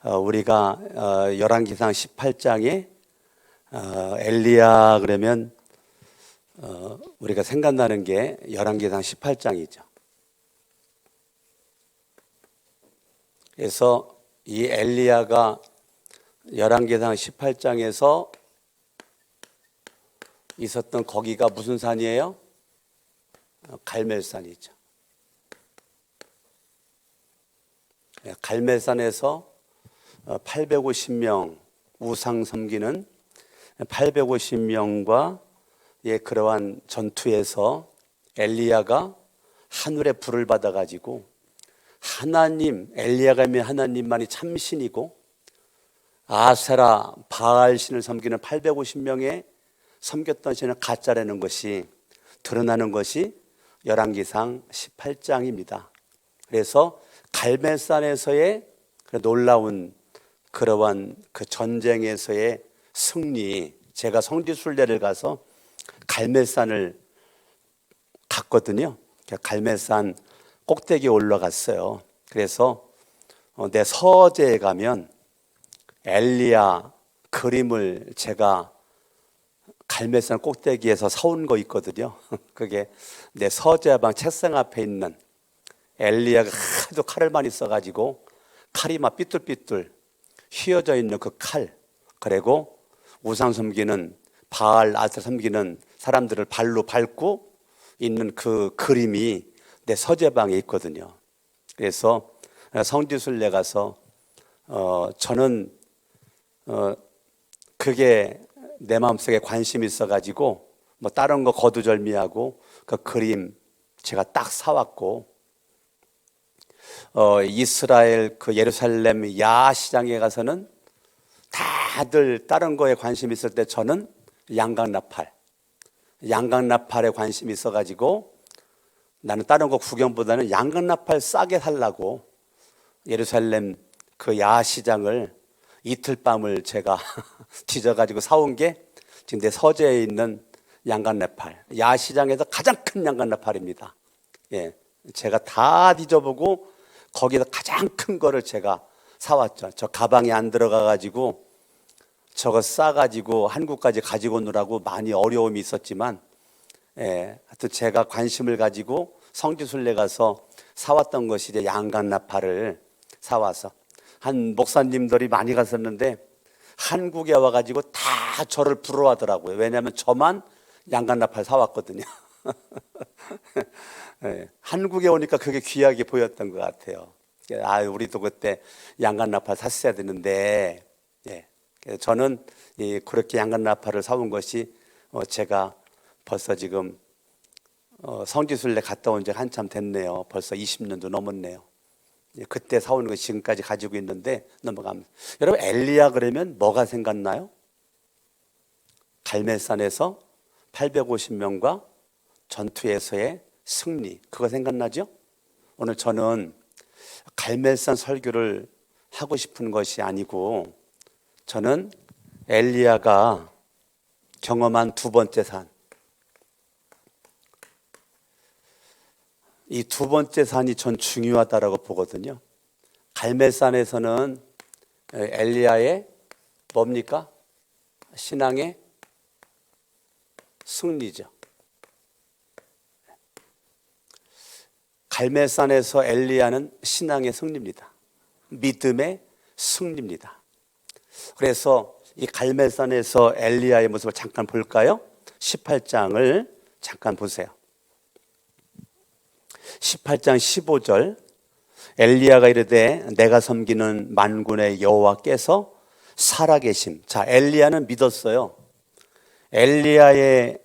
우리가 열왕기상 18장에 엘리야 그러면 우리가 생각나는 게 열왕기상 18장이죠. 그래서 이 엘리야가 열왕기상 18장에서 있었던 거기가 무슨 산이에요? 갈멜산이죠. 갈멜산에서 850명 우상 섬기는 850명과 그러한 전투에서 엘리야가 하늘의 불을 받아가지고 하나님, 엘리야가 있는 하나님만이 참신이고 아세라 바알 신을 섬기는 850명의 섬겼던 신을 가짜라는 것이 드러나는 것이 열왕기상 18장입니다. 그래서 갈멜산에서의 놀라운 그러한 그 전쟁에서의 승리, 제가 성지순례를 가서 갈멜산을 갔거든요. 갈멜산 꼭대기에 올라갔어요. 그래서 내 서재에 가면 엘리야 그림을 제가 갈멜산 꼭대기에서 사온 거 있거든요. 그게 내 서재방 책상 앞에 있는 엘리야가 하도 칼을 많이 써가지고 칼이 막 삐뚤삐뚤 휘어져 있는 그 칼, 그리고 우상 섬기는 바알 아세라 섬기는 사람들을 발로 밟고 있는 그 그림이 내 서재방에 있거든요. 그래서 성지순례 가서 저는 그게 내 마음속에 관심이 있어가지고 뭐 다른 거 거두절미하고 그 그림 제가 딱 사왔고 이스라엘 그 예루살렘 야시장에 가서는 다들 다른 거에 관심이 있을 때 저는 양강나팔에 관심이 있어가지고 나는 다른 거 구경보다는 양강나팔 싸게 살라고 예루살렘 그 야시장을 이틀 밤을 제가 뒤져가지고 사온 게 지금 내 서재에 있는 양강나팔, 야시장에서 가장 큰 양강나팔입니다. 예, 제가 다 뒤져보고 거기서 가장 큰 거를 제가 사왔죠. 저 가방에 안 들어가가지고 저거 싸가지고 한국까지 가지고 오느라고 많이 어려움이 있었지만, 하여튼 제가 관심을 가지고 성지순례 가서 사왔던 것이 이제 양강나팔을 사와서 한 목사님들이 많이 갔었는데 한국에 와가지고 다 저를 부러워하더라고요. 왜냐하면 저만 양강나팔 사왔거든요. 한국에 오니까 그게 귀하게 보였던 것 같아요. 우리도 그때 양강나팔 샀어야 되는데, 저는 그렇게 양강나팔을 사온 것이 제가 벌써 지금 성지순례 갔다 온 지 한참 됐네요. 벌써 20년도 넘었네요. 그때 사온 거 지금까지 가지고 있는데 넘어갑니다. 여러분, 엘리야 그러면 뭐가 생각나요? 갈멜산에서 850명과 전투에서의 승리, 그거 생각나죠? 오늘 저는 갈멜산 설교를 하고 싶은 것이 아니고 저는 엘리야가 경험한 두 번째 산, 이 두 번째 산이 전 중요하다라고 보거든요. 갈멜산에서는 엘리야의 뭡니까? 신앙의 승리죠. 갈멜산에서 엘리야는 신앙의 승리입니다. 믿음의 승리입니다. 그래서 이 갈멜산에서 엘리야의 모습을 잠깐 볼까요? 18장을 잠깐 보세요. 18장 15절, 엘리야가 이르되 내가 섬기는 만군의 여호와께서 살아계심. 자, 엘리야는 믿었어요. 엘리야의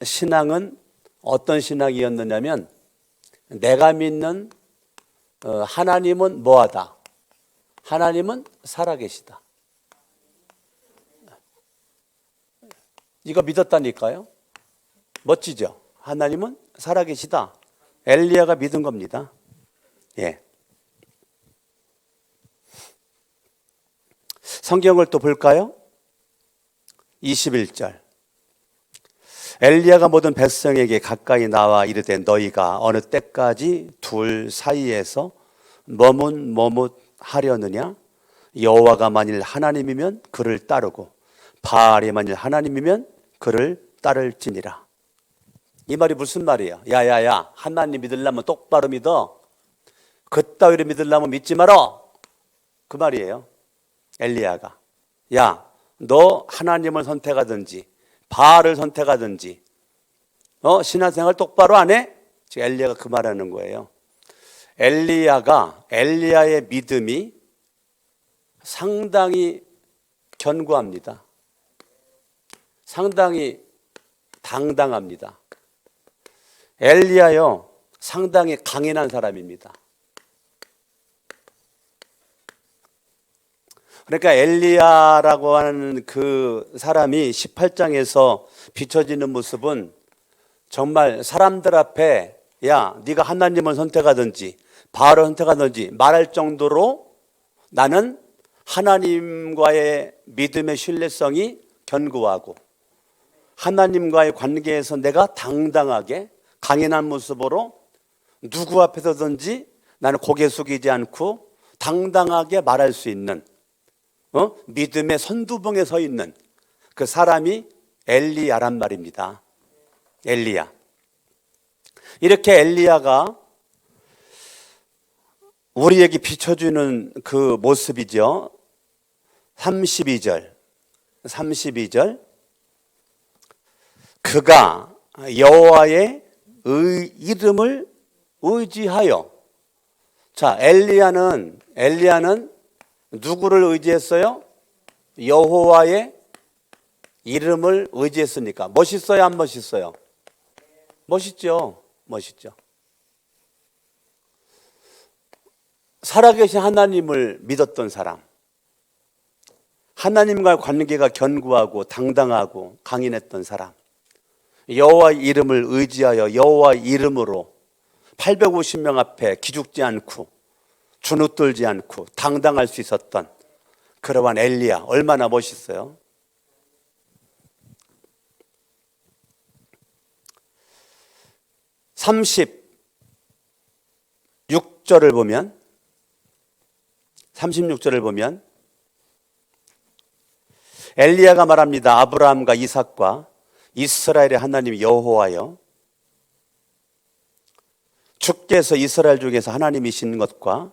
신앙은 어떤 신앙이었느냐면 내가 믿는 하나님은 뭐하다? 하나님은 살아계시다. 이거 믿었다니까요. 멋지죠? 하나님은 살아계시다. 엘리야가 믿은 겁니다. 성경을 또 볼까요? 21절. 엘리야가 모든 백성에게 가까이 나와 이르되 너희가 어느 때까지 둘 사이에서 머뭇하려느냐? 여호와가 만일 하나님이면 그를 따르고 바알이 만일 하나님이면 그를 따를지니라. 이 말이 무슨 말이에요? 야야야, 하나님 믿으려면 똑바로 믿어. 그따위로 믿으려면 믿지 마라. 그 말이에요. 엘리야가. 야, 너 하나님을 선택하든지 바알을 선택하든지 신앙생활 똑바로 안 해? 지금 엘리야가 그 말하는 거예요. 엘리야의 믿음이 상당히 견고합니다. 상당히 당당합니다. 엘리야요, 상당히 강인한 사람입니다. 그러니까 엘리야라고 하는 그 사람이 18장에서 비춰지는 모습은 정말 사람들 앞에 야, 네가 하나님을 선택하든지 바알을 선택하든지 말할 정도로 나는 하나님과의 믿음의 신뢰성이 견고하고 하나님과의 관계에서 내가 당당하게 강인한 모습으로 누구 앞에서든지 나는 고개 숙이지 않고 당당하게 말할 수 있는 믿음의 선두봉에 서 있는 그 사람이 엘리야란 말입니다. 엘리야. 이렇게 엘리야가 우리에게 비춰주는 그 모습이죠. 32절 그가 여호와의 이름을 의지하여. 자, 엘리야는 누구를 의지했어요? 여호와의 이름을 의지했으니까. 멋있어요, 안 멋있어요? 멋있죠. 살아계신 하나님을 믿었던 사람, 하나님과의 관계가 견고하고 당당하고 강인했던 사람, 여호와의 이름을 의지하여 여호와의 이름으로 850명 앞에 기죽지 않고 주눅들지 않고 당당할 수 있었던 그러한 엘리야, 얼마나 멋있어요. 36절을 보면 엘리야가 말합니다. 아브라함과 이삭과 이스라엘의 하나님 여호와여, 주께서 이스라엘 중에서 하나님이신 것과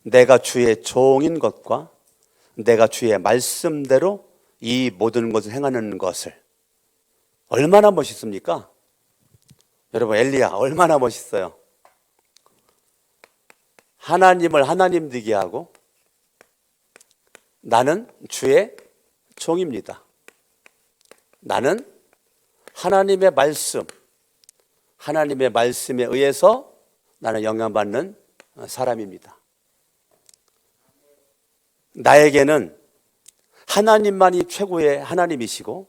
내가 주의 종인 것과 내가 주의 말씀대로 이 모든 것을 행하는 것을. 얼마나 멋있습니까? 여러분, 엘리야 얼마나 멋있어요. 하나님을 하나님 되게 하고 나는 주의 종입니다. 나는 하나님의 말씀에 의해서 나는 영향받는 사람입니다. 나에게는 하나님만이 최고의 하나님이시고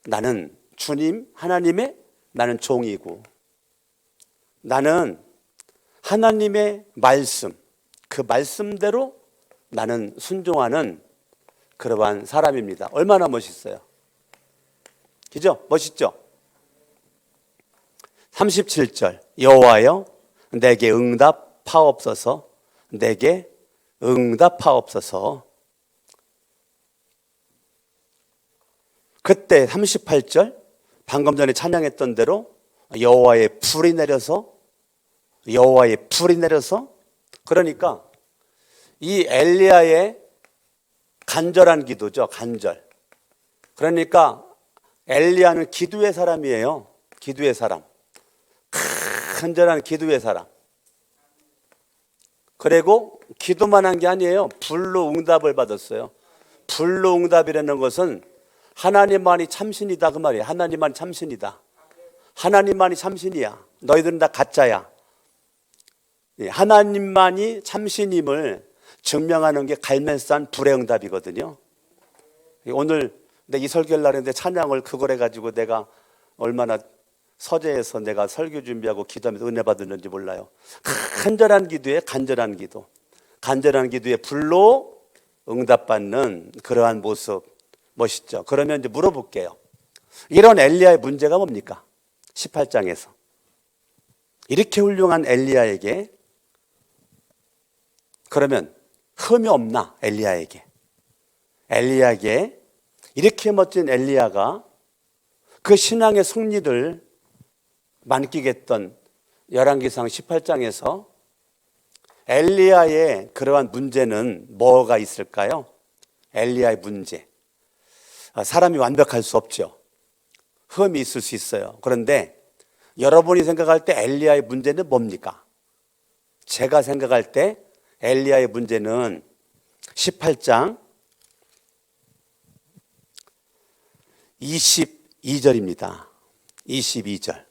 나는 주님 하나님의 나는 종이고 나는 하나님의 말씀, 그 말씀대로 나는 순종하는 그러한 사람입니다. 얼마나 멋있어요. 그죠? 멋있죠? 37절 여호와여 내게 응답하옵소서. 내게 응답하옵소서. 그때 38절 방금 전에 찬양했던 대로 여호와의 불이 내려서 그러니까 이 엘리야의 간절한 기도죠. 간절. 그러니까 엘리야는 기도의 사람이에요. 기도의 사람. 간절한 기도의 사람. 그리고 기도만 한 게 아니에요. 불로 응답을 받았어요. 불로 응답이라는 것은 하나님만이 참신이다 그 말이에요. 하나님만이 참신이다. 하나님만이 참신이야. 너희들은 다 가짜야. 하나님만이 참신임을 증명하는 게 갈멜산 불의 응답이거든요. 오늘 이 설교를 날했는데 찬양을 그걸 해가지고 내가 얼마나 서재에서 내가 설교 준비하고 기도하면서 은혜 받았는지 몰라요. 간절한 기도에 간절한 기도에 불로 응답받는 그러한 모습 멋있죠. 그러면 이제 물어볼게요. 이런 엘리야의 문제가 뭡니까? 18장에서 이렇게 훌륭한 엘리야에게 그러면 흠이 없나 엘리야에게. 엘리야에게 이렇게 멋진 엘리야가 그 신앙의 승리를 만끽 했던 열왕기상 18장에서 엘리야의 그러한 문제는 뭐가 있을까요? 엘리야의 문제. 사람이 완벽할 수 없죠. 흠이 있을 수 있어요. 그런데 여러분이 생각할 때 엘리야의 문제는 뭡니까? 제가 생각할 때 엘리야의 문제는 18장 22절입니다. 22절.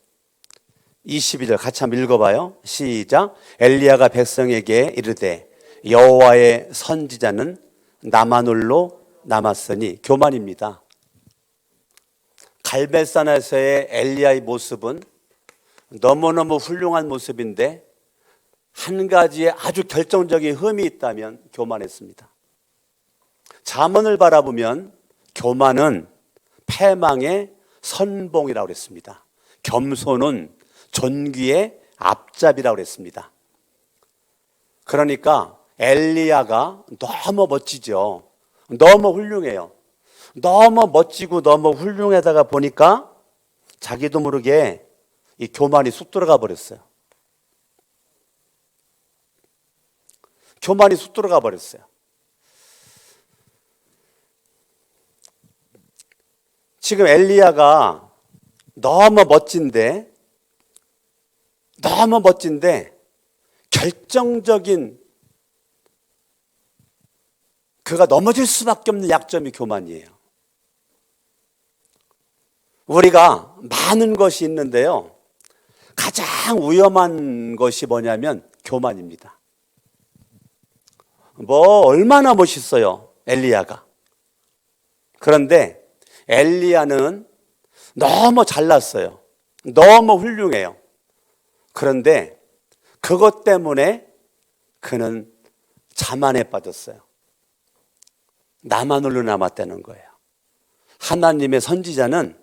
22절 같이 한번 읽어봐요. 시작. 엘리야가 백성에게 이르되 여호와의 선지자는 나만홀로 남았으니. 교만입니다. 갈멜산에서의 엘리야의 모습은 너무너무 훌륭한 모습인데 한 가지에 아주 결정적인 흠이 있다면 교만했습니다. 잠언을 바라보면 교만은 패망의 선봉이라고 그랬습니다. 겸손은 존귀의 앞잡이라고 그랬습니다. 그러니까 엘리야가 너무 멋지죠. 너무 훌륭해요. 너무 멋지고 너무 훌륭하다가 보니까 자기도 모르게 이 교만이 쑥 들어가 버렸어요. 교만이 쑥 들어가 버렸어요. 지금 엘리야가 너무 멋진데 결정적인 그가 넘어질 수밖에 없는 약점이 교만이에요. 우리가 많은 것이 있는데요, 가장 위험한 것이 뭐냐면 교만입니다. 얼마나 멋있어요, 엘리야가. 그런데 엘리야는 너무 잘났어요. 너무 훌륭해요. 그런데 그것 때문에 그는 자만에 빠졌어요. 나만 홀로 남았다는 거예요. 하나님의 선지자는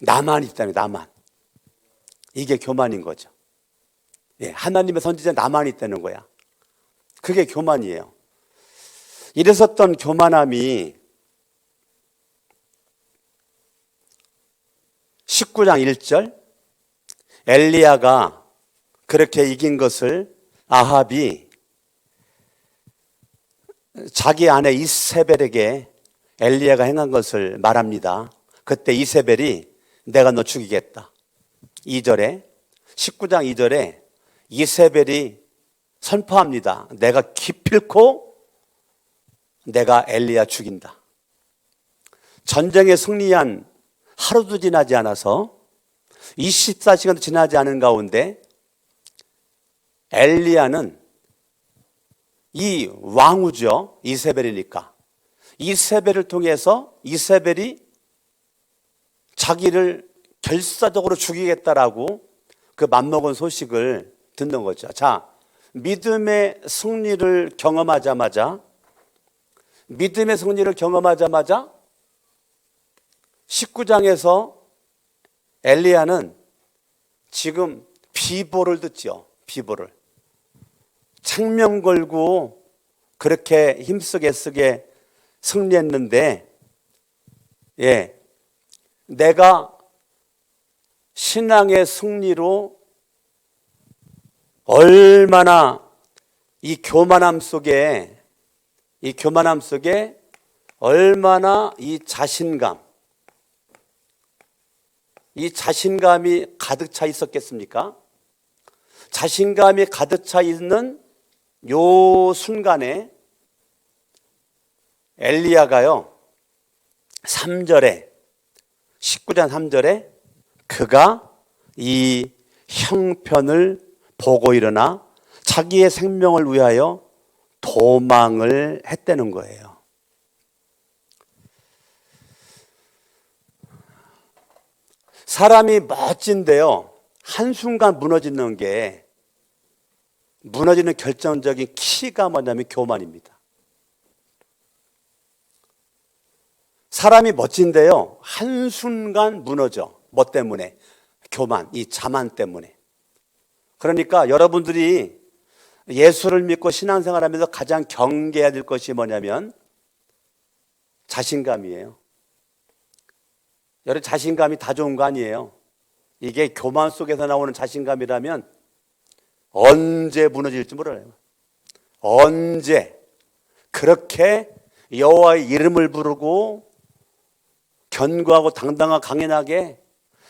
나만 있다는 거예요. 나만. 이게 교만인 거죠. 예, 하나님의 선지자는 나만 있다는 거야. 그게 교만이에요. 이랬었던 교만함이 19장 1절 엘리야가 그렇게 이긴 것을 아합이 자기 아내 이세벨에게 엘리야가 행한 것을 말합니다. 그때 이세벨이 내가 너 죽이겠다. 2절에 19장 2절에 이세벨이 선포합니다. 내가 기필코 내가 엘리야 죽인다. 전쟁에 승리한 하루도 지나지 않아서 24시간도 지나지 않은 가운데 엘리야는 이 왕후죠. 이세벨이니까. 이세벨을 통해서 이세벨이 자기를 결사적으로 죽이겠다라고 그 맘먹은 소식을 듣는 거죠. 자, 믿음의 승리를 경험하자마자 19장에서 엘리야는 지금 비보를 듣죠. 비보를. 창명 걸고 그렇게 힘쓰게 쓰게 승리했는데, 예, 내가 신앙의 승리로 얼마나 이 교만함 속에 얼마나 이 자신감이 가득 차 있었겠습니까? 자신감이 가득 차 있는 요 순간에 엘리야가요, 3절에 19장 3절에 그가 이 형편을 보고 일어나 자기의 생명을 위하여 도망을 했다는 거예요. 사람이 멋진데요, 한순간 무너지는 결정적인 키가 뭐냐면 교만입니다. 사람이 멋진데요, 한순간 무너져. 뭐 때문에? 교만, 이 자만 때문에. 그러니까 여러분들이 예수를 믿고 신앙생활하면서 가장 경계해야 될 것이 뭐냐면 자신감이에요. 여러분, 자신감이 다 좋은 거 아니에요. 이게 교만 속에서 나오는 자신감이라면 언제 무너질지 몰라요. 언제 그렇게 여호와의 이름을 부르고 견고하고 당당하고 강인하게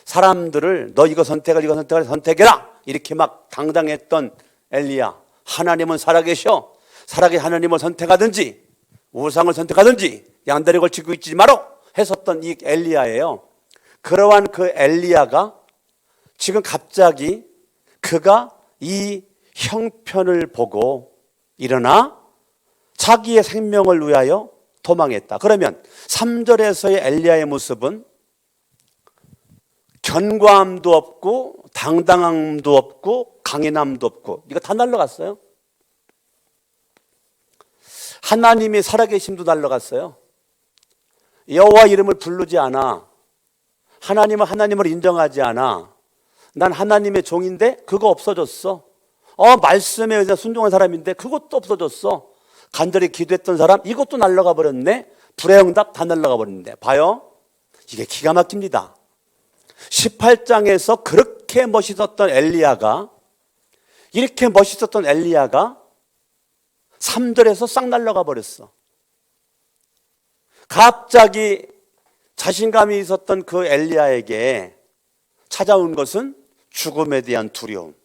사람들을 너 이거 선택해라 이렇게 막 당당했던 엘리야, 하나님은 살아계셔. 살아계신 하나님을 선택하든지 우상을 선택하든지 양다리 걸치고 있지 마라 했었던 이 엘리야예요. 그러한 그 엘리야가 지금 갑자기 그가 이 형편을 보고 일어나 자기의 생명을 위하여 도망했다. 그러면 3절에서의 엘리야의 모습은 견고함도 없고 당당함도 없고 강인함도 없고 이거 다 날라갔어요. 하나님이 살아계심도 날라갔어요. 여호와 이름을 부르지 않아. 하나님을 하나님을 인정하지 않아. 난 하나님의 종인데 그거 없어졌어. 말씀에 의해서 순종한 사람인데 그것도 없어졌어. 간절히 기도했던 사람 이것도 날라가 버렸네. 불의 응답 다 날라가 버렸는데 봐요. 이게 기가 막힙니다. 18장에서 그렇게 멋있었던 엘리야가 이렇게 멋있었던 엘리야가 3절에서 싹 날라가 버렸어. 갑자기 자신감이 있었던 그 엘리야에게 찾아온 것은 죽음에 대한 두려움.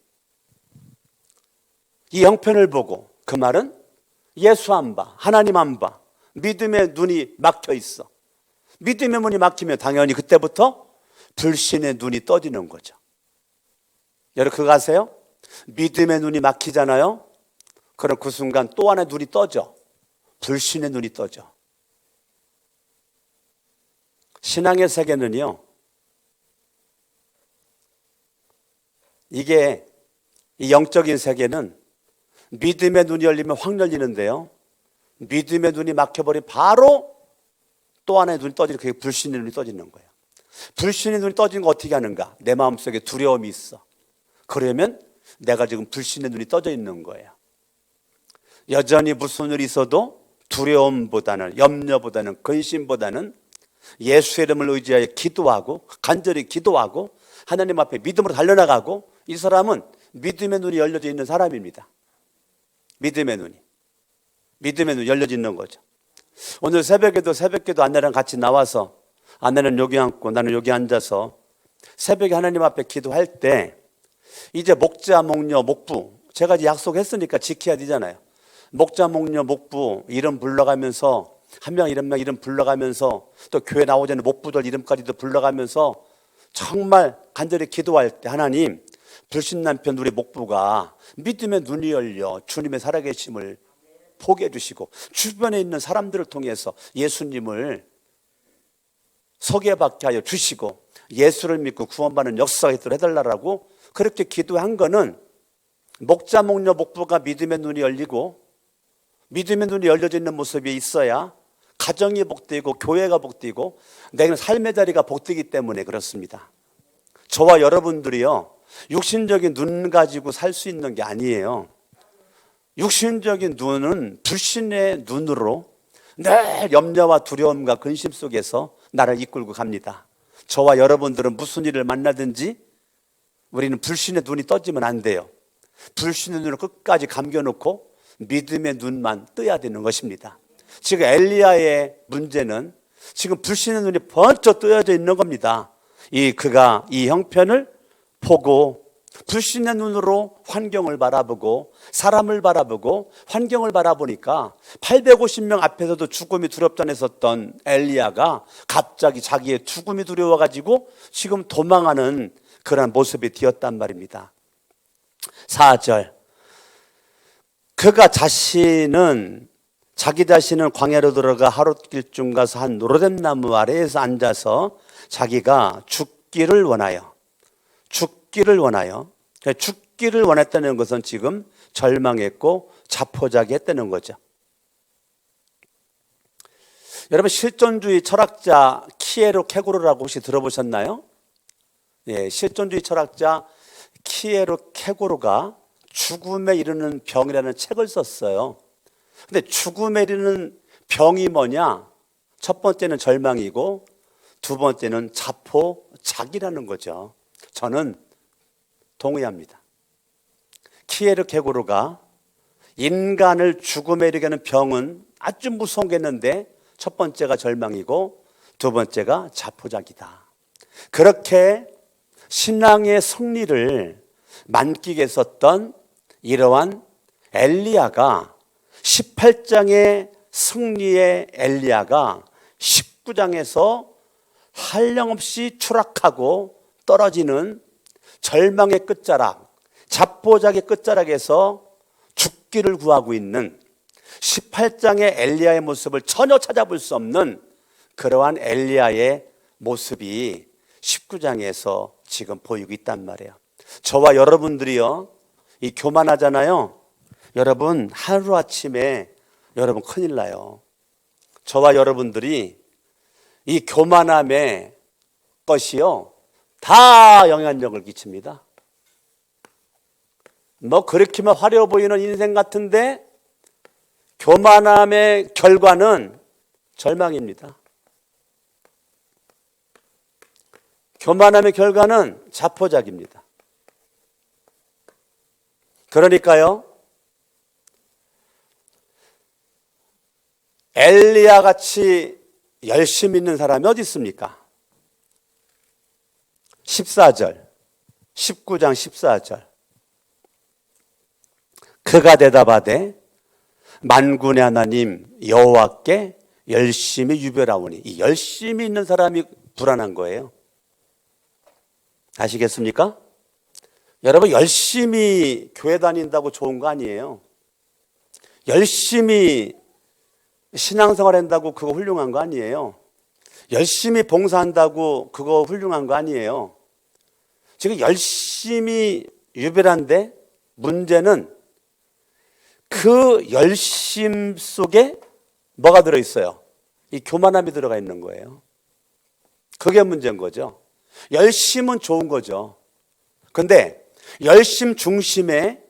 이 형편을 보고 그 말은 예수 안 봐, 하나님 안 봐, 믿음의 눈이 막혀 있어. 믿음의 문이 막히면 당연히 그때부터 불신의 눈이 떠지는 거죠. 여러분 그거 아세요? 믿음의 눈이 막히잖아요. 그럼 그 순간 또 하나의 눈이 떠져. 불신의 눈이 떠져. 신앙의 세계는요, 이게 이 영적인 세계는 믿음의 눈이 열리면 확 열리는데요, 믿음의 눈이 막혀버리면 바로 또 하나의 눈이 떠지는, 그게 불신의 눈이 떠지는 거예요. 불신의 눈이 떠지는 거 어떻게 하는가? 내 마음속에 두려움이 있어. 그러면 내가 지금 불신의 눈이 떠져 있는 거예요. 여전히 무슨 일이 있어도 두려움보다는, 염려보다는, 근심보다는 예수의 이름을 의지하여 기도하고 간절히 기도하고 하나님 앞에 믿음으로 달려나가고, 이 사람은 믿음의 눈이 열려져 있는 사람입니다. 믿음의 눈이 열려져 있는 거죠. 오늘 새벽에도 아내랑 같이 나와서, 아내는 여기 앉고 나는 여기 앉아서 새벽에 하나님 앞에 기도할 때, 이제 목자, 목녀, 목부, 제가 이제 약속했으니까 지켜야 되잖아요. 목자, 목녀, 목부 이름 불러가면서, 한 명 이름 불러가면서, 또 교회 나오기 전에 목부들 이름까지도 불러가면서 정말 간절히 기도할 때, 하나님, 불신 남편 우리 목부가 믿음의 눈이 열려 주님의 살아계심을 보게 해주시고 주변에 있는 사람들을 통해서 예수님을 소개받게 하여 주시고 예수를 믿고 구원받는 역사가 있도록 해달라고 그렇게 기도한 거는, 목자, 목녀, 목부가 믿음의 눈이 열리고 믿음의 눈이 열려져 있는 모습이 있어야 가정이 복되고 교회가 복되고 내가 삶의 자리가 복되기 때문에 그렇습니다. 저와 여러분들이요, 육신적인 눈 가지고 살 수 있는 게 아니에요. 육신적인 눈은 불신의 눈으로 늘 염려와 두려움과 근심 속에서 나를 이끌고 갑니다. 저와 여러분들은 무슨 일을 만나든지 우리는 불신의 눈이 떠지면 안 돼요. 불신의 눈을 끝까지 감겨놓고 믿음의 눈만 떠야 되는 것입니다. 지금 엘리야의 문제는 지금 불신의 눈이 번쩍 뜨여져 있는 겁니다. 그가 이 형편을 보고 불신의 눈으로 환경을 바라보고 사람을 바라보고 환경을 바라보니까 850명 앞에서도 죽음이 두렵지 않았었던 엘리야가 갑자기 자기의 죽음이 두려워가지고 지금 도망하는 그런 모습이 되었단 말입니다. 4절, 그가 자기 자신은 광야로 들어가 하룻길쯤 가서 한 노르덴 나무 아래에서 앉아서 자기가 죽기를 원하여 죽기를 원했다는 것은 지금 절망했고 자포자기했다는 거죠. 여러분, 실존주의 철학자 키에로 케고로라고 혹시 들어보셨나요? 예, 실존주의 철학자 키에로 케고로가 죽음에 이르는 병이라는 책을 썼어요. 근데 죽음에 이르는 병이 뭐냐? 첫 번째는 절망이고 두 번째는 자포자기라는 거죠. 저는 동의합니다. 키에르케고르가 인간을 죽음에 이르게 하는 병은 아주 무서운 게 있는데 첫 번째가 절망이고 두 번째가 자포자기다. 그렇게 신앙의 승리를 만끽 했었던 이러한 엘리야가 18장의 승리의 엘리야가 19장에서 한량없이 추락하고 떨어지는 절망의 끝자락, 자포자기 끝자락에서 죽기를 구하고 있는 18장의 엘리야의 모습을 전혀 찾아볼 수 없는 그러한 엘리야의 모습이 19장에서 지금 보이고 있단 말이에요. 저와 여러분들이요, 이 교만하잖아요. 여러분 하루아침에 여러분 큰일 나요. 저와 여러분들이 이 교만함의 것이요 다 영향력을 끼칩니다. 뭐 그렇게만 화려해 보이는 인생 같은데 교만함의 결과는 절망입니다. 교만함의 결과는 자포자기입니다. 그러니까요, 엘리야 같이 열심히 있는 사람이 어디 있습니까? 14절, 19장 14절. 그가 대답하되 만군의 하나님 여호와께 열심히 유별하오니. 이 열심히 있는 사람이 불안한 거예요. 아시겠습니까? 여러분 열심히 교회 다닌다고 좋은 거 아니에요. 열심히 신앙생활 한다고 그거 훌륭한 거 아니에요. 열심히 봉사한다고 그거 훌륭한 거 아니에요. 지금 열심히 유별한데 문제는 그 열심 속에 뭐가 들어있어요? 이 교만함이 들어가 있는 거예요. 그게 문제인 거죠. 열심은 좋은 거죠. 근데 열심 중심에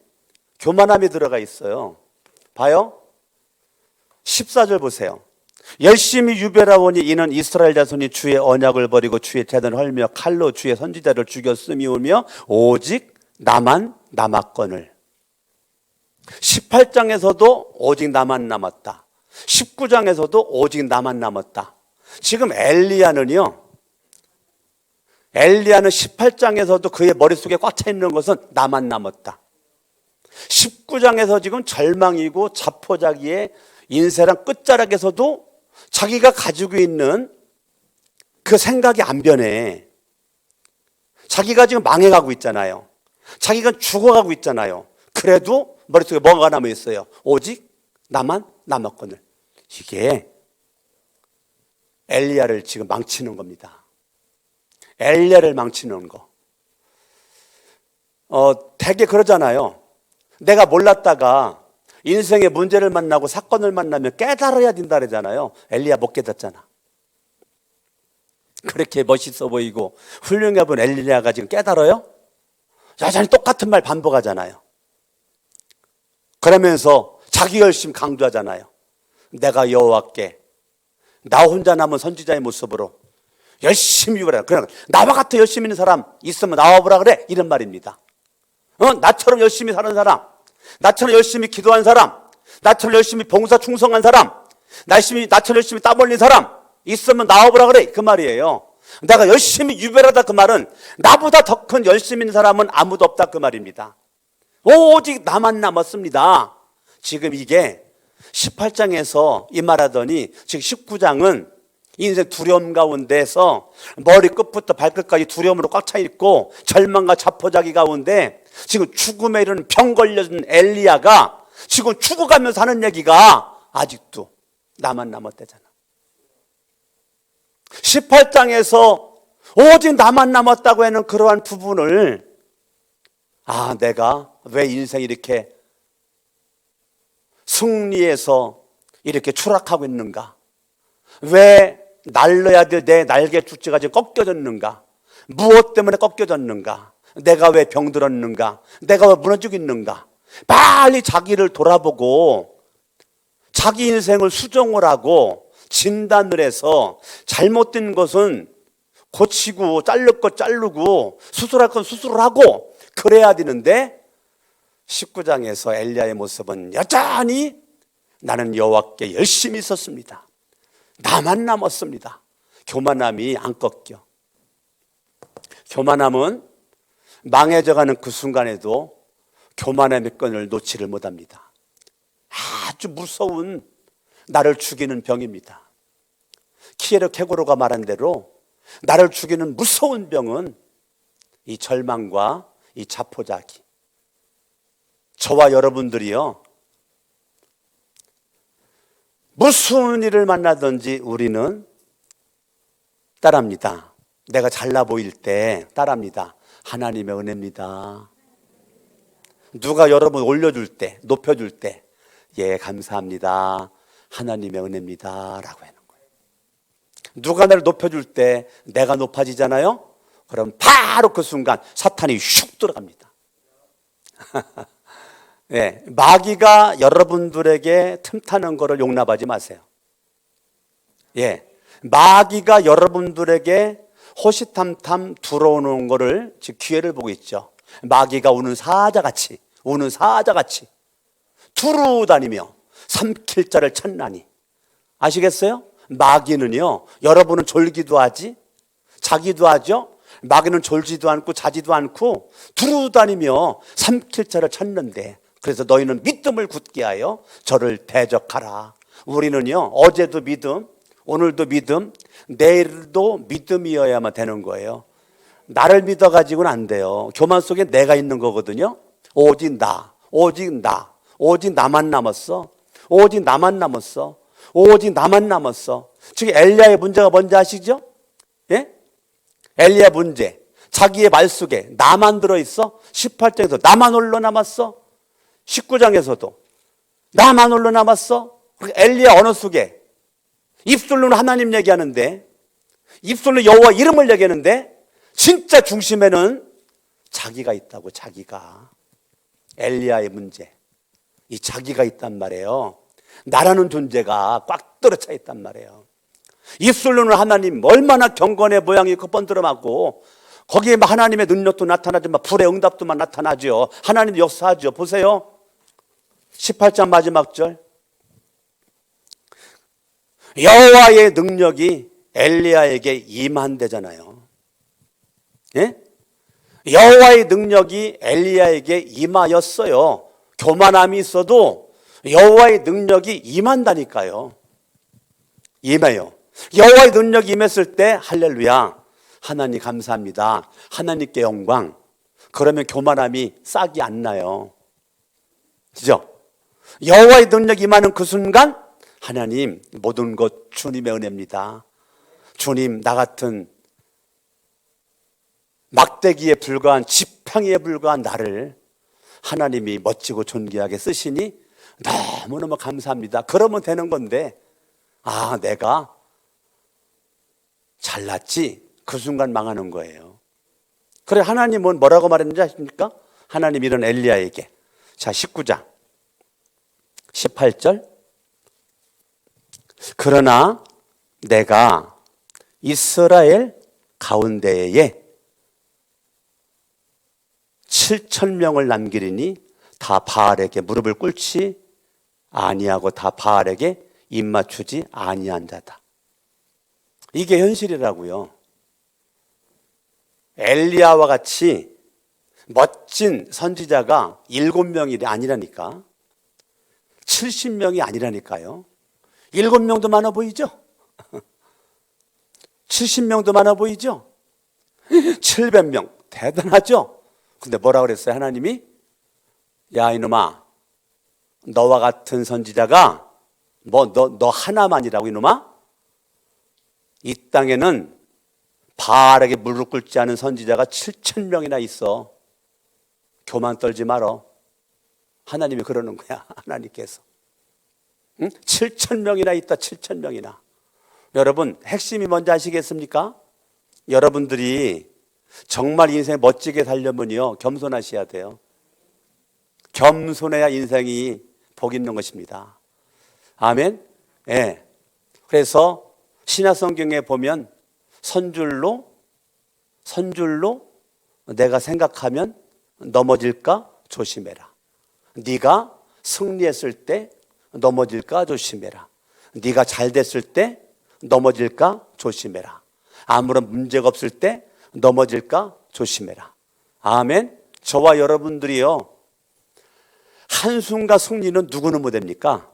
교만함이 들어가 있어요. 봐요. 14절 보세요. 열심히 유별하오니 이는 이스라엘 자손이 주의 언약을 버리고 주의 제단을 헐며 칼로 주의 선지자를 죽였음이오며 오직 나만 남았거늘. 18장에서도 오직 나만 남았다. 19장에서도 오직 나만 남았다. 지금 엘리야는요, 엘리야는 18장에서도 그의 머릿속에 꽉 차 있는 것은 나만 남았다. 19장에서 지금 절망이고 자포자기의 인생의 끝자락에서도 자기가 가지고 있는 그 생각이 안 변해. 자기가 지금 망해가고 있잖아요. 자기가 죽어가고 있잖아요. 그래도 머릿속에 뭐가 남아 있어요? 오직 나만 남았거늘. 이게 엘리야를 지금 망치는 겁니다. 엘리야를 망치는 거. 되게 그러잖아요. 내가 몰랐다가 인생의 문제를 만나고 사건을 만나면 깨달아야 된다 그러잖아요. 엘리야 못 깨닫잖아. 그렇게 멋있어 보이고 훌륭해 본 엘리야가 지금 깨달아요? 여전히 똑같은 말 반복하잖아요. 그러면서 자기 열심 강조하잖아요. 내가 여호와께 나 혼자 남은 선지자의 모습으로 열심히 유별하라. 그냥 나와 같은 열심히 있는 사람 있으면 나와보라 그래. 이런 말입니다. 나처럼 열심히 사는 사람, 나처럼 열심히 기도한 사람, 나처럼 열심히 봉사 충성한 사람, 나처럼 열심히 땀 흘린 사람 있으면 나와보라 그래. 그 말이에요. 내가 열심히 유별하다 그 말은 나보다 더 큰 열심히 있는 사람은 아무도 없다 그 말입니다. 오직 나만 남았습니다. 지금 이게 18장에서 이 말하더니 지금 19장은 인생 두려움 가운데서 머리 끝부터 발끝까지 두려움으로 꽉 차 있고 절망과 자포자기 가운데 지금 죽음에 이르는 병 걸려진 엘리야가 지금 죽어가면서 하는 얘기가 아직도 나만 남았대잖아. 18장에서 오직 나만 남았다고 하는 그러한 부분을 내가 왜 인생이 이렇게 승리해서 이렇게 추락하고 있는가? 왜 날려야 될 내 날개 축지가 지금 꺾여졌는가? 무엇 때문에 꺾여졌는가? 내가 왜 병들었는가? 내가 왜 무너지고 있는가? 빨리 자기를 돌아보고 자기 인생을 수정을 하고 진단을 해서 잘못된 것은 고치고 자를 것 자르고 수술할 건 수술을 하고 그래야 되는데 19장에서 엘리야의 모습은 여전히 나는 여호와께 열심히 있었습니다. 나만 남았습니다. 교만함이 안 꺾여. 교만함은 망해져가는 그 순간에도 교만함의 끈을 놓지를 못합니다. 아주 무서운 나를 죽이는 병입니다. 키에르 케고로가 말한 대로 나를 죽이는 무서운 병은 이 절망과 이 자포자기. 저와 여러분들이요, 무슨 일을 만나든지 우리는 따라합니다. 내가 잘나 보일 때 따라합니다. 하나님의 은혜입니다. 누가 여러분 올려줄 때, 높여줄 때, 예, 감사합니다. 하나님의 은혜입니다. 라고 하는 거예요. 누가 나를 높여줄 때 내가 높아지잖아요? 그럼 바로 그 순간 사탄이 슉 들어갑니다. 네, 마귀가 여러분들에게 틈타는 것을 용납하지 마세요. 예, 마귀가 여러분들에게 호시탐탐 들어오는 것을 지금 기회를 보고 있죠. 마귀가 우는 사자같이 두루 다니며 삼킬 자를 찾나니. 아시겠어요? 마귀는요, 여러분은 졸기도 하지 자기도 하죠. 마귀는 졸지도 않고 자지도 않고 두루 다니며 삼킬 자를 찾는데, 그래서 너희는 믿음을 굳게 하여 저를 대적하라. 우리는요, 어제도 믿음, 오늘도 믿음, 내일도 믿음이어야만 되는 거예요. 나를 믿어가지고는 안 돼요. 교만 속에 내가 있는 거거든요. 오직 나만 남았어. 오직 나만 남았어. 지금 엘리야의 문제가 뭔지 아시죠? 예? 엘리야 문제, 자기의 말 속에 나만 들어있어. 18장에서 나만 홀로 남았어. 19장에서도 나만 홀로 남았어. 엘리야 언어 속에 입술로는 하나님 얘기하는데, 입술로 여호와 이름을 얘기하는데, 진짜 중심에는 자기가 있다고. 자기가. 엘리야의 문제, 이 자기가 있단 말이에요. 나라는 존재가 꽉 떨어져 있단 말이에요. 입술로는 하나님 얼마나 경건의 모양이 번들어맞고, 거기에 하나님의 능력도 나타나지만 불의 응답도만 나타나죠. 하나님도 역사하죠. 보세요, 18장 마지막 절, 여호와의 능력이 엘리야에게 임한대잖아요. 예? 여호와의 능력이 엘리야에게 임하였어요. 교만함이 있어도 여호와의 능력이 임한다니까요. 임해요. 여호와의 능력이 임했을 때 할렐루야, 하나님 감사합니다, 하나님께 영광. 그러면 교만함이 싹이 안 나요. 그죠? 여호와의 능력이 임하는 그 순간, 하나님 모든 것 주님의 은혜입니다. 주님, 나 같은 막대기에 불과한 지팡이에 불과한 나를 하나님이 멋지고 존귀하게 쓰시니 너무너무 감사합니다. 그러면 되는 건데, 아, 내가 잘났지, 그 순간 망하는 거예요. 그래, 하나님은 뭐라고 말했는지 아십니까? 하나님 이런 엘리야에게, 자 19장 18절, 그러나 내가 이스라엘 가운데에 7,000명을 남기리니 다 바알에게 무릎을 꿇지 아니하고 다 바알에게 입맞추지 아니한 자다. 이게 현실이라고요. 엘리야와 같이 멋진 선지자가 7명이 아니라니까, 70명이 아니라니까요. 7명도 많아 보이죠? 70명도 많아 보이죠? 700명 대단하죠? 근데 뭐라 그랬어요? 하나님이, 야 이놈아, 너와 같은 선지자가 너 하나만이라고 이놈아? 이 땅에는 바알에게 무릎 꿇지 않은 선지자가 7,000명이나 있어. 교만 떨지 말어. 하나님이 그러는 거야. 하나님께서. 응? 7,000명이나 있다. 7,000명이나. 여러분, 핵심이 뭔지 아시겠습니까? 여러분들이 정말 인생 멋지게 살려면요, 겸손하셔야 돼요. 겸손해야 인생이 복 있는 것입니다. 아멘. 예. 그래서 신약성경에 보면 선줄로 내가 생각하면 넘어질까 조심해라. 네가 승리했을 때 넘어질까 조심해라. 네가 잘 됐을 때 넘어질까 조심해라. 아무런 문제가 없을 때 넘어질까 조심해라. 아멘. 저와 여러분들이요, 한순간 승리는 누구는 못합니까?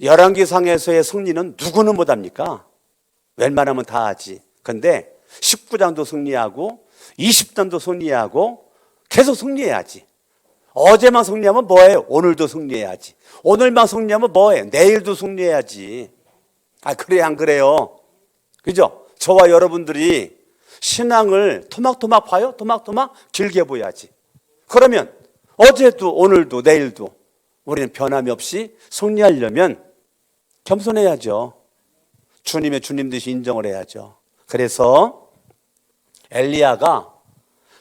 열왕기상에서의 승리는 누구는 못합니까? 웬만하면 다 하지. 근데 19장도 승리하고 20장도 승리하고 계속 승리해야지. 어제만 승리하면 뭐해요? 오늘도 승리해야지. 오늘만 승리하면 뭐해? 내일도 승리해야지. 그래야 안 그래요? 그죠? 저와 여러분들이 신앙을 토막토막 봐요? 토막토막 길게 보야지. 그러면 어제도 오늘도 내일도 우리는 변함이 없이 승리하려면 겸손해야죠. 주님의 주님 듯이 인정을 해야죠. 그래서 엘리야가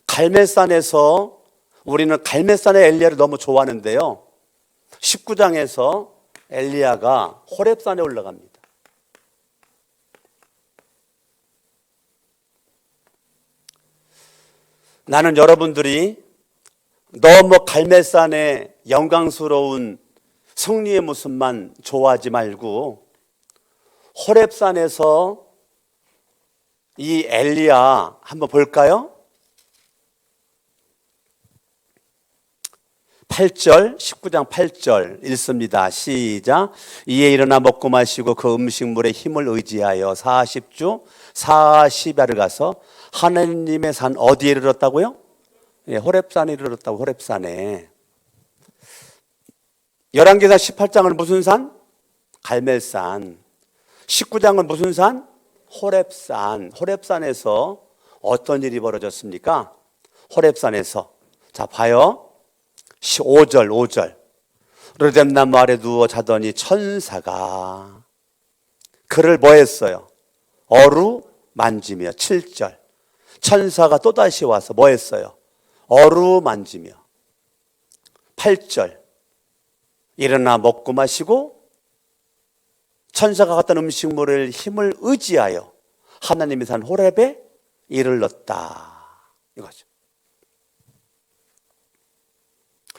갈멜산에서, 우리는 갈멜산의 엘리야를 너무 좋아하는데요, 19장에서 엘리야가 호렙산에 올라갑니다. 나는 여러분들이 너무 갈멜산의 영광스러운 승리의 모습만 좋아하지 말고 호렙산에서 이 엘리야 한번 볼까요? 8절, 19장 8절 읽습니다. 시작. 이에 일어나 먹고 마시고 그 음식물에 힘을 의지하여 40주 40야를 가서 하나님의 산 어디에 이르렀다고요? 예, 호렙산에 이르렀다고. 호렙산에. 열왕기상 18장은 무슨 산? 갈멜산. 19장은 무슨 산? 호렙산. 호렙산에서 어떤 일이 벌어졌습니까? 호렙산에서, 자 봐요. 5절. 르뎀나무 아래 누워 자더니 천사가 그를 뭐 했어요? 어루만지며. 7절. 천사가 또다시 와서 뭐 했어요? 어루만지며. 8절. 일어나 먹고 마시고 천사가 갖다 음식물을 힘을 의지하여 하나님의 산 호렙에 이르렀다. 이거죠.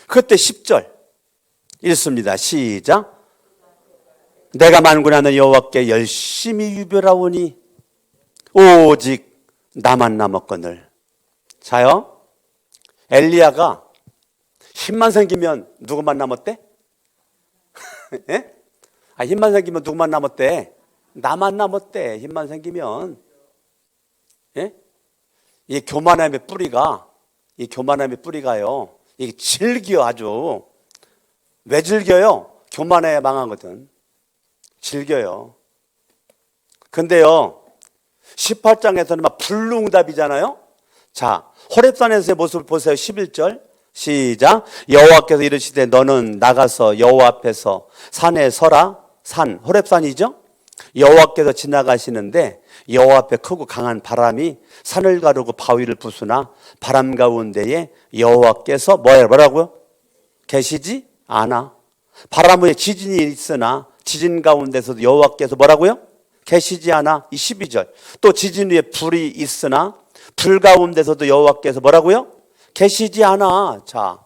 그때 10절 읽습니다. 시작. 내가 만군하는 여호와께 열심히 유별하오니 오직 나만 남았거늘. 자요, 엘리야가 힘만 생기면 누구만 남았대? 예? 힘만 생기면 누구만 남았대? 나만 남았대. 힘만 생기면. 예? 이 교만함의 뿌리가요, 이게 질겨. 아주. 왜 질겨요? 교만해야 망하거든. 질겨요. 근데요, 18장에서는 막 불능답이잖아요. 자, 호렙산에서의 모습을 보세요. 11절 시작. 여호와께서 이르시되 너는 나가서 여호와 앞에서 산에 서라. 산, 호렙산이죠. 여호와께서 지나가시는데 여호와 앞에 크고 강한 바람이 산을 가르고 바위를 부수나 바람 가운데에 여호와께서 뭐라고요? 계시지 않아. 바람 후에 지진이 있으나 지진 가운데서도 여호와께서 뭐라고요? 계시지 않아. 이 12절. 또 지진 후에 불이 있으나 불 가운데서도 여호와께서 뭐라고요? 계시지 않아. 자,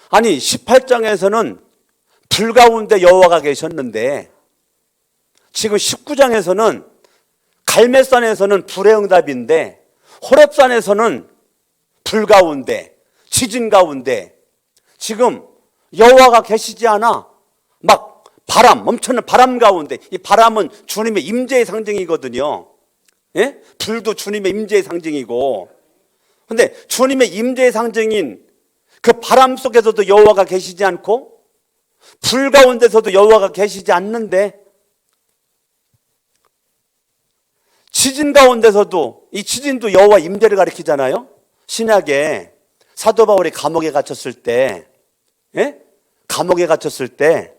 아니 18장에서는 불 가운데 여호와가 계셨는데 지금 19장에서는 갈멜산에서는 불의 응답인데 호렙산에서는 불 가운데, 지진 가운데 지금 여호와가 계시지 않아. 막 바람, 엄청난 바람 가운데. 이 바람은 주님의 임재의 상징이거든요. 예? 불도 주님의 임재의 상징이고. 근데 주님의 임재의 상징인 그 바람 속에서도 여호와가 계시지 않고 불 가운데서도 여호와가 계시지 않는데 지진 가운데서도, 이 지진도 여호와 임재를 가리키잖아요. 신약에 사도 바울이 감옥에 갇혔을 때, 예? 감옥에 갇혔을 때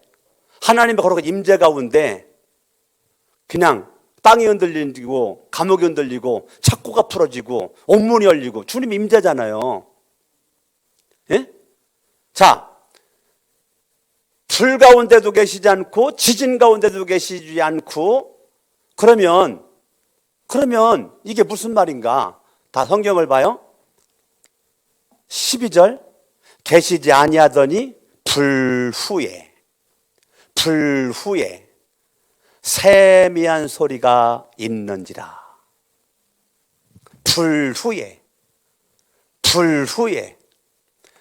하나님의 거룩한 임재 가운데 그냥 땅이 흔들리고 감옥이 흔들리고 창고가 풀어지고 옥문이 열리고 주님 임재잖아요. 예? 자, 불 가운데도 계시지 않고 지진 가운데도 계시지 않고 그러면 이게 무슨 말인가? 다 성경을 봐요. 12절 계시지 아니하더니 불 후에 세미한 소리가 있는지라. 불 후에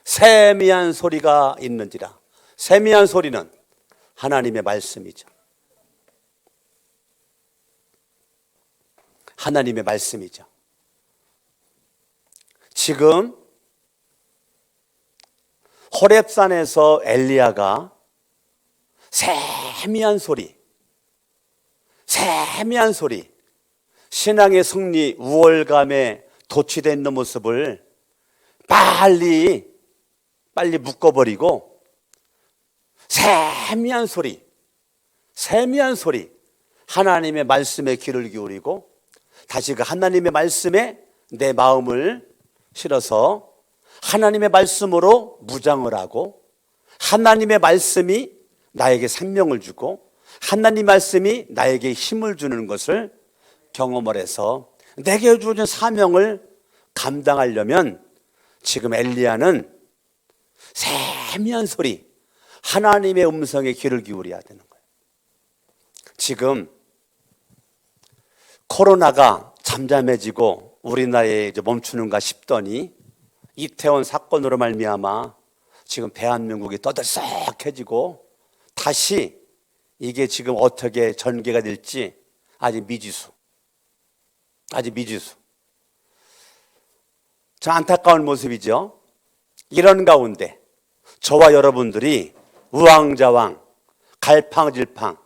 세미한 소리가 있는지라. 세미한 소리는 하나님의 말씀이죠. 하나님의 말씀이죠. 지금 호렙산에서 엘리야가 세미한 소리, 신앙의 승리, 우월감에 도취되어 있는 모습을 빨리 묶어버리고 세미한 소리, 하나님의 말씀에 귀를 기울이고 다시 그 하나님의 말씀에 내 마음을 실어서 하나님의 말씀으로 무장을 하고 하나님의 말씀이 나에게 생명을 주고 하나님 말씀이 나에게 힘을 주는 것을 경험을 해서 내게 주어진 사명을 감당하려면 지금 엘리야는 세미한 소리, 하나님의 음성에 귀를 기울여야 되는 거예요. 지금 코로나가 잠잠해지고 우리나라에 이제 멈추는가 싶더니 이태원 사건으로 말미암아 지금 대한민국이 떠들썩해지고 다시 이게 지금 어떻게 전개가 될지 아직 미지수. 참 안타까운 모습이죠. 이런 가운데 저와 여러분들이 우왕좌왕, 갈팡질팡,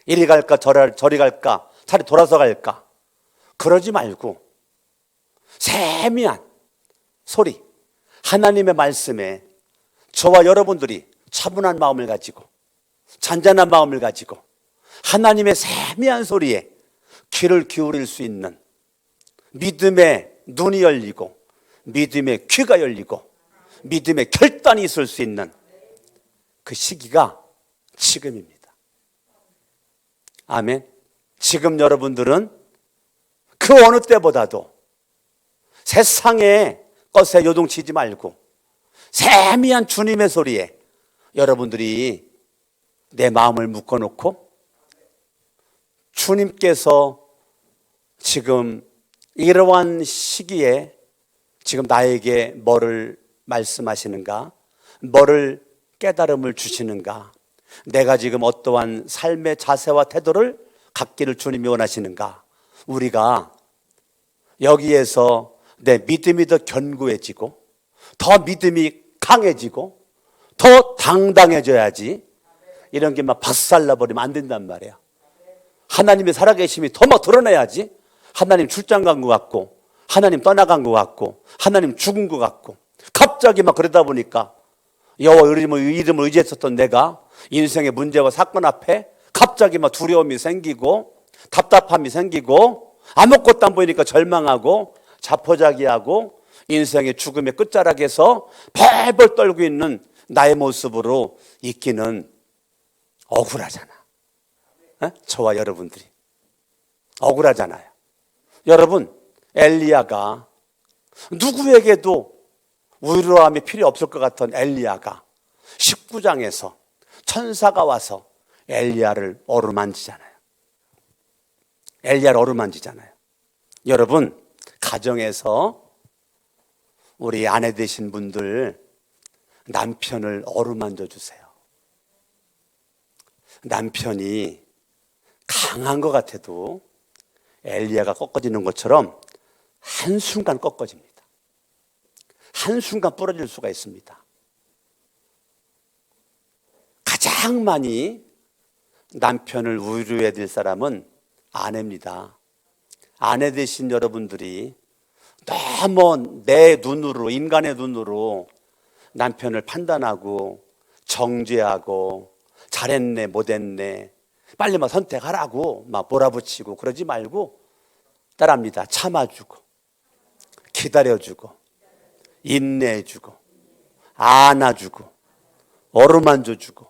이리 갈까 저리 갈까, 차라리 돌아서 갈까, 그러지 말고 세미한 소리, 하나님의 말씀에 저와 여러분들이 차분한 마음을 가지고 잔잔한 마음을 가지고 하나님의 세미한 소리에 귀를 기울일 수 있는 믿음의 눈이 열리고 믿음의 귀가 열리고 믿음의 결단이 있을 수 있는 그 시기가 지금입니다. 아멘. 지금 여러분들은 그 어느 때보다도 세상의 것에 요동치지 말고 세미한 주님의 소리에 여러분들이 내 마음을 묶어놓고 주님께서 지금 이러한 시기에 지금 나에게 뭐를 말씀하시는가, 뭐를 깨달음을 주시는가, 내가 지금 어떠한 삶의 자세와 태도를 갖기를 주님이 원하시는가, 우리가 여기에서 내 믿음이 더 견고해지고 더 믿음이 강해지고 더 당당해져야지 이런 게 막 박살나버리면 안 된단 말이야. 하나님의 살아계심이 더 막 드러나야지. 하나님 출장 간 것 같고 하나님 떠나간 것 같고 하나님 죽은 것 같고 갑자기 막 그러다 보니까 여호와 이름을 의지했었던 내가 인생의 문제와 사건 앞에 갑자기 막 두려움이 생기고 답답함이 생기고 아무것도 안 보이니까 절망하고 자포자기하고 인생의 죽음의 끝자락에서 벌벌 떨고 있는 나의 모습으로 있기는 억울하잖아. 저와 여러분들이 억울하잖아요. 여러분, 엘리야가 누구에게도 위로함이 필요 없을 것 같은 엘리야가 19장에서 천사가 와서 엘리야를 어루만지잖아요. 여러분, 가정에서 우리 아내 되신 분들 남편을 어루만져 주세요. 남편이 강한 것 같아도 엘리야가 꺾어지는 것처럼 한순간 꺾어집니다. 한순간 부러질 수가 있습니다. 가장 많이 남편을 위로해야 될 사람은 아내입니다. 아내 되신 여러분들이 너무 내 눈으로, 인간의 눈으로 남편을 판단하고 정죄하고 잘했네 못했네 빨리 막 선택하라고 막 몰아붙이고 그러지 말고 따라합니다. 참아주고 기다려주고 인내해주고 안아주고 어루만져 주고.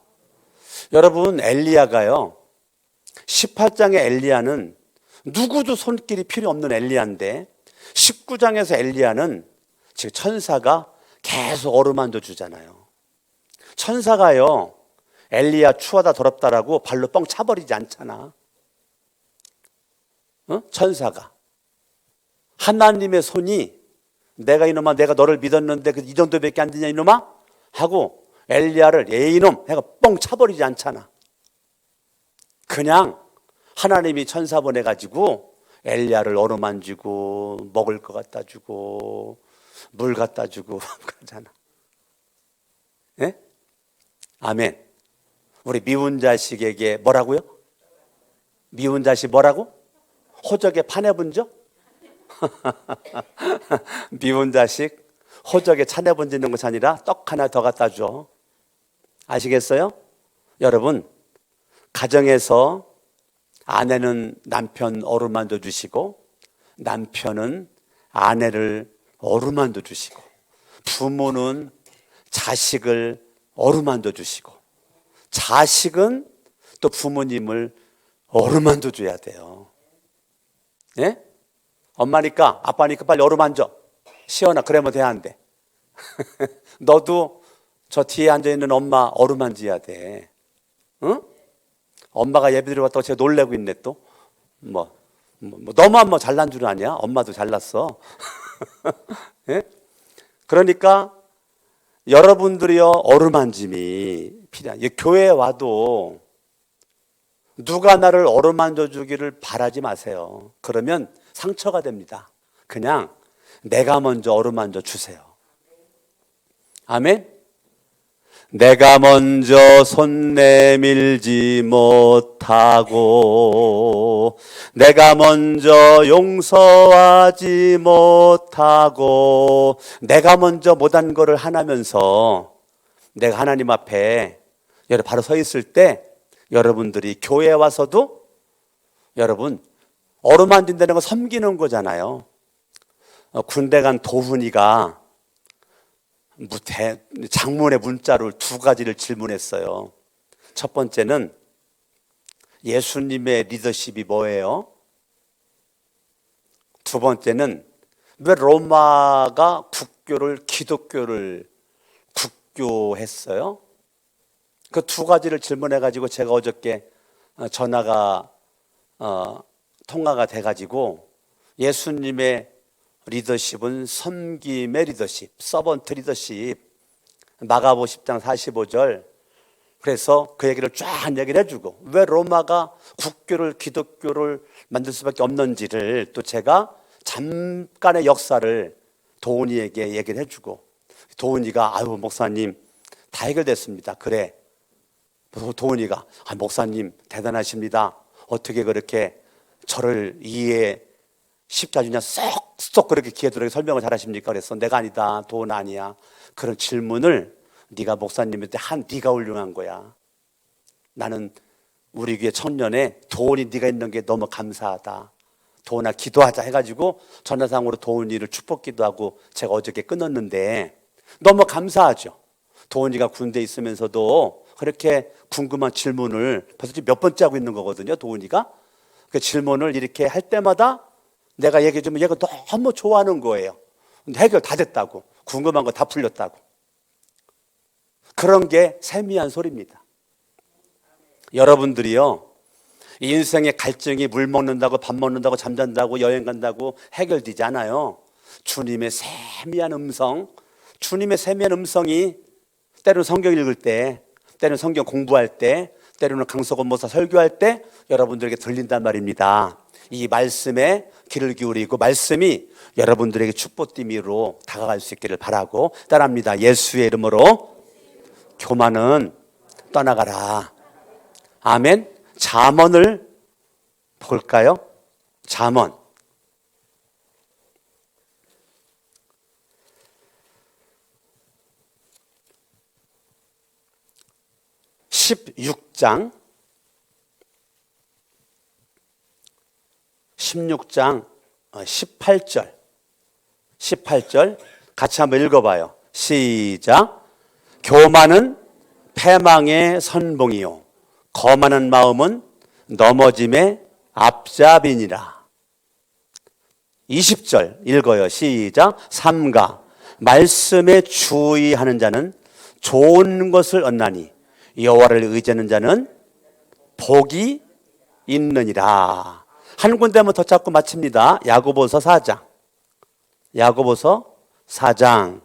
여러분, 엘리야가요, 18장의 엘리야는 누구도 손길이 필요 없는 엘리야인데 19장에서 엘리야는 지금 천사가 계속 어루만져 주잖아요. 천사가요, 엘리야 추하다 더럽다라고 발로 뻥 차버리지 않잖아. 천사가. 하나님의 손이 내가 이놈아 내가 너를 믿었는데 이 정도밖에 안 되냐 이놈아? 하고 엘리야를 이놈 해가 뻥 차버리지 않잖아. 그냥 하나님이 천사 보내가지고 엘리야를 어루만지고 먹을 거 갖다 주고 물 갖다 주고 그러잖아. 예? 아멘. 우리 미운 자식에게 뭐라고요? 미운 자식 뭐라고? 호적에 파내분죠? 미운 자식 호적에 차내분지는 것이 아니라 떡 하나 더 갖다 줘. 아시겠어요? 여러분, 가정에서 아내는 남편 어루만져 주시고 남편은 아내를 어루만져 주시고 부모는 자식을 어루만져 주시고 자식은 또 부모님을 어루만져 줘야 돼요. 예? 엄마니까 아빠니까 빨리 어루만져. 시원아 그러면 돼 안 돼? 너도 저 뒤에 앉아있는 엄마 어루만져야 돼. 응? 엄마가 예배 드려왔다고 제가 놀래고 있네 또. 너만 잘난 줄 아냐? 엄마도 잘났어. 예? 그러니까 여러분들이요 어루만짐이 필요한. 교회에 와도 누가 나를 어루만져 주기를 바라지 마세요. 그러면 상처가 됩니다. 그냥 내가 먼저 어루만져 주세요. 아멘. 내가 먼저 손 내밀지 못하고 내가 먼저 용서하지 못하고 내가 먼저 못한 거를 하나면서 내가 하나님 앞에 바로 서 있을 때 여러분들이 교회에 와서도 여러분 어루만진다는 거 섬기는 거잖아요. 군대 간 도훈이가 장문의 문자를 두 가지를 질문했어요. 첫 번째는 예수님의 리더십이 뭐예요? 두 번째는 왜 로마가 기독교를 국교했어요? 그 두 가지를 질문해가지고 제가 어저께 전화가 통화가 돼가지고 예수님의 리더십은 섬김의 리더십, 서번트 리더십, 마가복음 10장 45절. 그래서 그 얘기를 쫙 얘기를 해주고 왜 로마가 기독교를 만들 수밖에 없는지를 또 제가 잠깐의 역사를 도훈이에게 얘기를 해주고 도훈이가 아유 목사님 다 해결됐습니다. 그래. 도훈이가 목사님 대단하십니다. 어떻게 그렇게 저를 이해 쉽게 아주 그냥 쏙 그렇게 귀에 들어게 설명을 잘하십니까? 그래서 내가 아니다. 도훈 아니야. 그런 질문을 네가 목사님한테 네가 훌륭한 거야. 나는 우리 교회 청년에 도훈이 네가 있는 게 너무 감사하다. 도훈아 기도하자 해가지고 전화상으로 도훈이를 축복 기도하고 제가 어저께 끊었는데 너무 감사하죠. 도훈이가 군대에 있으면서도 그렇게 궁금한 질문을 벌써 지금 몇 번째 하고 있는 거거든요. 도훈이가 그 질문을 이렇게 할 때마다 내가 얘기해 주면 얘가 너무 좋아하는 거예요. 근데 해결 다 됐다고. 궁금한 거 다 풀렸다고. 그런 게 세미한 소리입니다. 여러분들이요 인생의 갈증이 물 먹는다고 밥 먹는다고 잠잔다고 여행 간다고 해결되지 않아요. 주님의 세미한 음성이 때로는 성경 읽을 때, 때로는 성경 공부할 때, 때로는 강석원 목사 설교할 때 여러분들에게 들린단 말입니다. 이 말씀에 귀를 기울이고 말씀이 여러분들에게 축복띠미로 다가갈 수 있기를 바라고 따라합니다. 예수의 이름으로 교만은 떠나가라. 아멘. 잠언을 볼까요? 잠언 16장 18절 같이 한번 읽어봐요. 시작. 교만은 패망의 선봉이요 거만한 마음은 넘어짐의 앞잡이니라. 20절 읽어요. 시작. 삼가 말씀에 주의하는 자는 좋은 것을 얻나니 여호와를 의지하는 자는 복이 있느니라. 한 군데만 더 찾고 마칩니다. 야고보서 4장. 야고보서 4장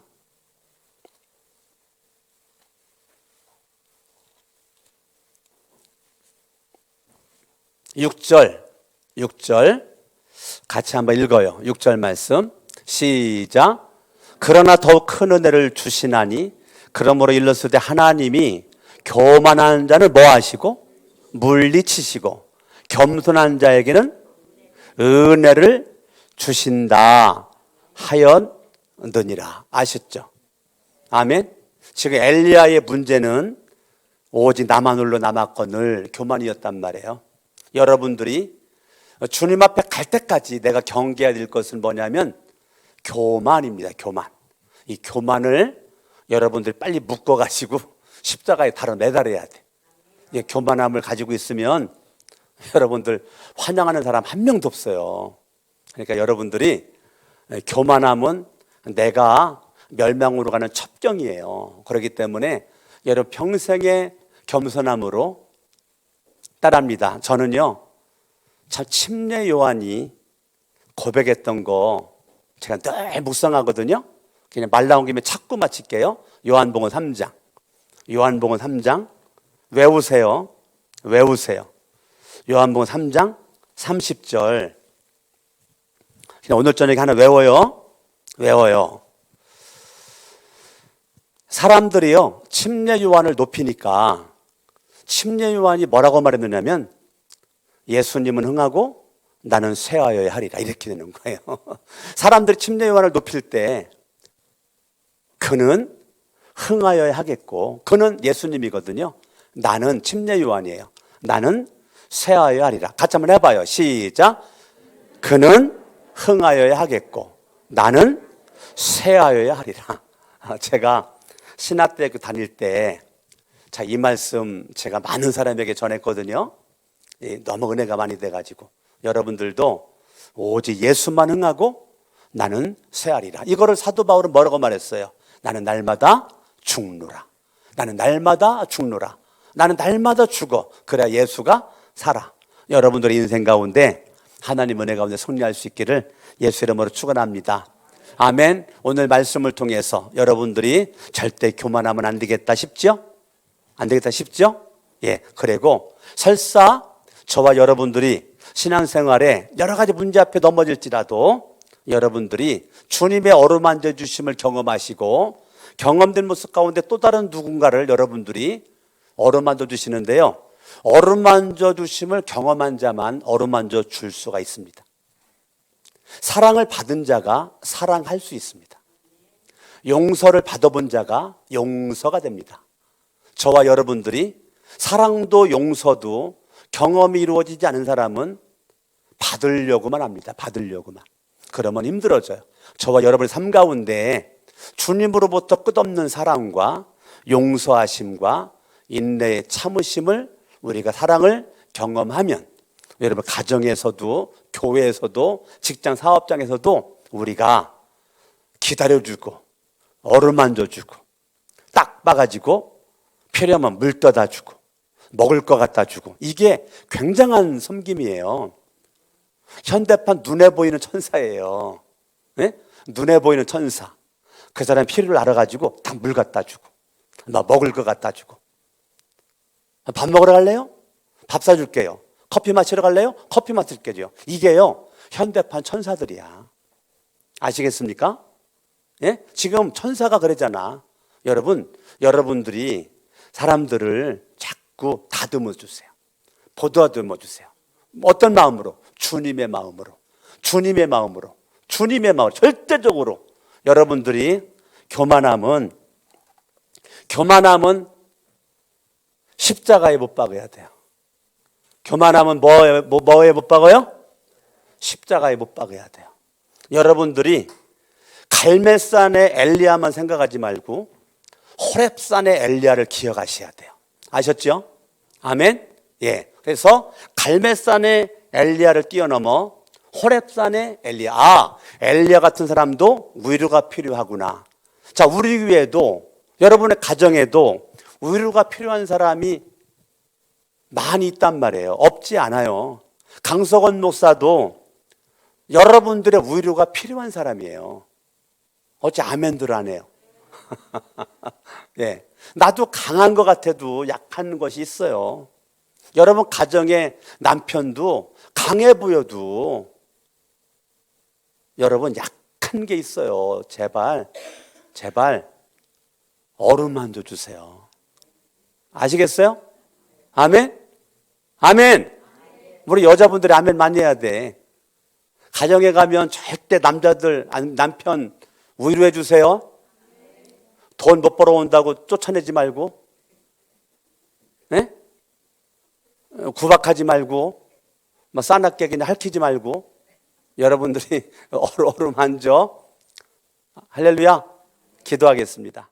6절 같이 한번 읽어요. 6절 말씀 시작. 그러나 더욱 큰 은혜를 주시나니 그러므로 일렀을 때 하나님이 교만한 자는 뭐 하시고 물리치시고 겸손한 자에게는 은혜를 주신다 하였느니라. 아셨죠? 아멘. 지금 엘리야의 문제는 오직 나만 홀로 남았거늘 교만이었단 말이에요. 여러분들이 주님 앞에 갈 때까지 내가 경계해야 될 것은 뭐냐면 교만입니다. 교만. 이 교만을 여러분들이 빨리 묶어가지고 십자가에 달아 매달아야 돼. 이 교만함을 가지고 있으면 여러분들 환영하는 사람 한 명도 없어요. 그러니까 여러분들이 교만함은 내가 멸망으로 가는 첩경이에요. 그렇기 때문에 여러분 평생의 겸손함으로 따라합니다. 저는요 참 침례 요한이 고백했던 거 제가 늘 묵상하거든요. 그냥 말 나온 김에 자꾸 마칠게요. 요한복음 3장. 요한복음 3장 외우세요. 요한복음 3장 30절. 그냥 오늘 저녁에 하나 외워요. 사람들이요 침례 요한을 높이니까 침례 요한이 뭐라고 말했느냐면 예수님은 흥하고 나는 쇠하여야 하리라 이렇게 되는 거예요. 사람들이 침례 요한을 높일 때 그는 흥하여야 하겠고 그는 예수님이거든요. 나는 침례 요한이에요. 나는 쇠하여야 하리라. 같이 한번 해봐요. 시작. 그는 흥하여야 하겠고 나는 쇠하여야 하리라. 제가 신학대학교 다닐 때 이 말씀 제가 많은 사람에게 전했거든요. 너무 은혜가 많이 돼가지고 여러분들도 오직 예수만 흥하고 나는 쇠하리라. 이거를 사도 바울은 뭐라고 말했어요? 나는 날마다 죽노라. 나는 날마다 죽어. 그래야 예수가 살아. 여러분들의 인생 가운데 하나님 은혜 가운데 승리할 수 있기를 예수 이름으로 축원합니다. 아멘. 오늘 말씀을 통해서 여러분들이 절대 교만하면 안 되겠다 싶죠? 예. 그리고 설사 저와 여러분들이 신앙생활에 여러 가지 문제 앞에 넘어질지라도 여러분들이 주님의 어루만져 주심을 경험하시고 경험된 모습 가운데 또 다른 누군가를 여러분들이 어루만져 주시는데요. 어루만져 주심을 경험한 자만 어루만져 줄 수가 있습니다. 사랑을 받은 자가 사랑할 수 있습니다. 용서를 받아본 자가 용서가 됩니다. 저와 여러분들이 사랑도 용서도 경험이 이루어지지 않은 사람은 받으려고만 합니다. 그러면 힘들어져요. 저와 여러분의 삶 가운데 주님으로부터 끝없는 사랑과 용서하심과 인내의 참으심을 우리가 사랑을 경험하면 여러분 가정에서도 교회에서도 직장 사업장에서도 우리가 기다려주고 어루만져주고 딱 봐가지고 필요하면 물 떠다 주고 먹을 거 갖다 주고 이게 굉장한 섬김이에요. 현대판 눈에 보이는 천사예요. 네? 눈에 보이는 천사. 그 사람 필요를 알아가지고 딱 물 갖다 주고 먹을 거 갖다 주고 밥 먹으러 갈래요? 밥 사줄게요. 커피 마시러 갈래요? 커피 마실게요. 이게요 현대판 천사들이야. 아시겠습니까? 예? 지금 천사가 그러잖아. 여러분들이 사람들을 자꾸 다듬어 주세요. 보다듬어 주세요. 어떤 마음으로? 주님의 마음으로. 절대적으로 여러분들이 교만함은 십자가에 못 박아야 돼요. 교만함은 뭐에 못 박아요? 십자가에 못 박아야 돼요. 여러분들이 갈멜산의 엘리야만 생각하지 말고 호렙산의 엘리야를 기억하셔야 돼요. 아셨죠? 아멘? 예. 그래서 갈멜산의 엘리야를 뛰어넘어 호렙산의 엘리야. 아, 엘리야 같은 사람도 위로가 필요하구나. 자, 우리 교회에도, 여러분의 가정에도 위로가 필요한 사람이 많이 있단 말이에요. 없지 않아요. 강석원 목사도 여러분들의 위로가 필요한 사람이에요. 어찌 아멘들 안 해요? 예. 나도 강한 것 같아도 약한 것이 있어요. 여러분 가정의 남편도 강해 보여도 여러분 약한 게 있어요. 제발 어루만져 주세요. 아시겠어요? 아멘? 아멘. 우리 여자분들이 아멘 많이 해야 돼. 가정에 가면 절대 남편 위로해 주세요. 돈 못 벌어온다고 쫓아내지 말고, 네? 구박하지 말고, 뭐 싸납게 그냥 핥히지 말고, 여러분들이 어루만져. 할렐루야. 기도하겠습니다.